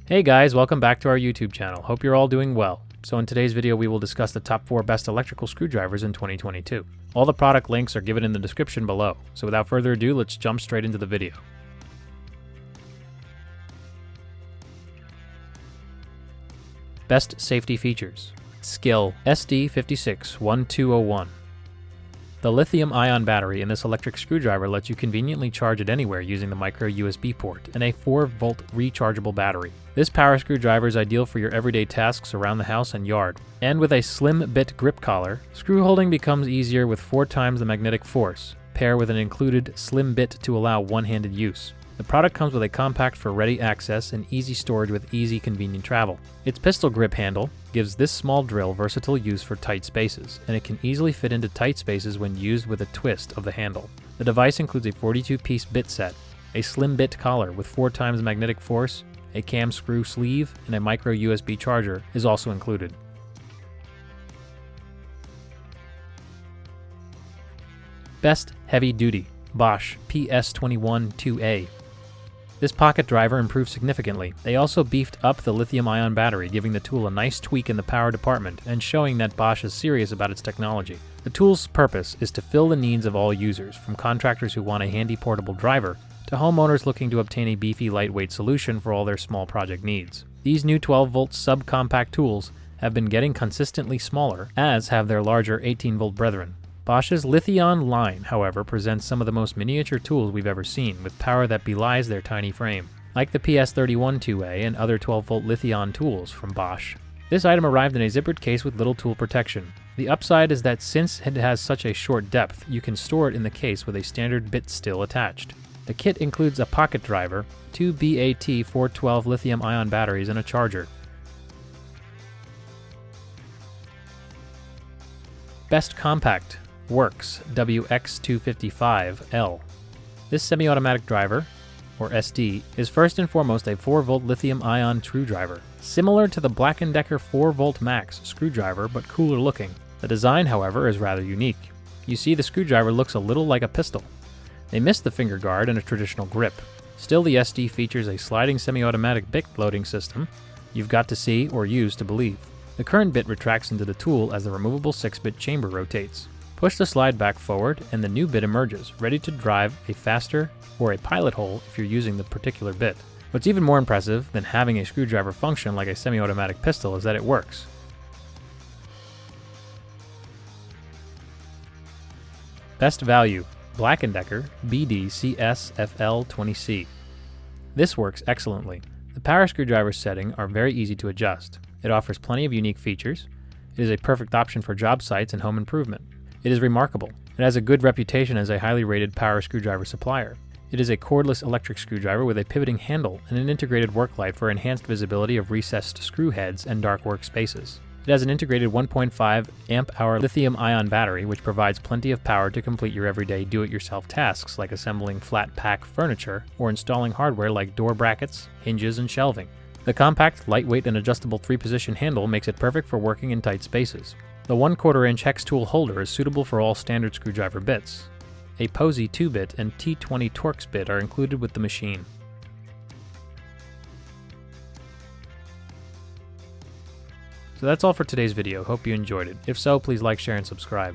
Hey guys, welcome back to our YouTube channel. Hope you're all doing well. So in today's video we will discuss the top 4 best electrical screwdrivers in 2022. All the product links are given in the description below. So without further ado, let's jump straight into the video. Best safety features. SKIL SD56-1201. The lithium-ion battery in this electric screwdriver lets you conveniently charge it anywhere using the micro USB port and a 4-volt rechargeable battery. This power screwdriver is ideal for your everyday tasks around the house and yard. And with a slim bit grip collar, screw holding becomes easier with 4 times the magnetic force. Pair with an included slim bit to allow one-handed use. The product comes with a compact for ready access and easy storage with easy, convenient travel. Its pistol grip handle gives this small drill versatile use for tight spaces, and it can easily fit into tight spaces when used with a twist of the handle. The device includes a 42-piece bit set, a slim bit collar with 4 times magnetic force, a cam screw sleeve, and a micro USB charger is also included. Best heavy duty. Bosch PS21-2A. This pocket driver improved significantly. They also beefed up the lithium-ion battery, giving the tool a nice tweak in the power department and showing that Bosch is serious about its technology. The tool's purpose is to fill the needs of all users, from contractors who want a handy portable driver to homeowners looking to obtain a beefy, lightweight solution for all their small project needs. These new 12-volt subcompact tools have been getting consistently smaller, as have their larger 18-volt brethren. Bosch's lithium-ion line, however, presents some of the most miniature tools we've ever seen, with power that belies their tiny frame. Like the PS31-2A and other 12-volt lithium-ion tools from Bosch, this item arrived in a zippered case with little tool protection. The upside is that since it has such a short depth, you can store it in the case with a standard bit still attached. The kit includes a pocket driver, 2 BAT412 lithium-ion batteries, and a charger. Best compact. WORX WX255L. This semi-automatic driver, or SD, is first and foremost a 4-volt lithium-ion screwdriver, similar to the BLACK+DECKER 4-volt max screwdriver but cooler looking. The design, however, is rather unique. You see, the screwdriver looks a little like a pistol. They missed the finger guard and a traditional grip. Still, the SD features a sliding semi-automatic bit loading system. You've got to see or use to believe. The current bit retracts into the tool as the removable 6-bit chamber rotates. Push the slide back forward and the new bit emerges, ready to drive a faster or a pilot hole if you're using the particular bit. What's even more impressive than having a screwdriver function like a semi-automatic pistol is that it works. Best value. BLACK+DECKER BDCSFL20C. This works excellently. The power screwdriver settings are very easy to adjust. It offers plenty of unique features. It is a perfect option for job sites and home improvement. It is remarkable. It has a good reputation as a highly rated power screwdriver supplier. It is a cordless electric screwdriver with a pivoting handle and an integrated work light for enhanced visibility of recessed screw heads and dark workspaces. It has an integrated 1.5 amp-hour lithium-ion battery, which provides plenty of power to complete your everyday do-it-yourself tasks like assembling flat-pack furniture or installing hardware like door brackets, hinges, and shelving. The compact, lightweight, and adjustable 3-position handle makes it perfect for working in tight spaces. The 1/4-inch hex tool holder is suitable for all standard screwdriver bits. A Posey 2-bit and T20 Torx bit are included with the machine. So that's all for today's video. Hope you enjoyed it. If so, please like, share, and subscribe.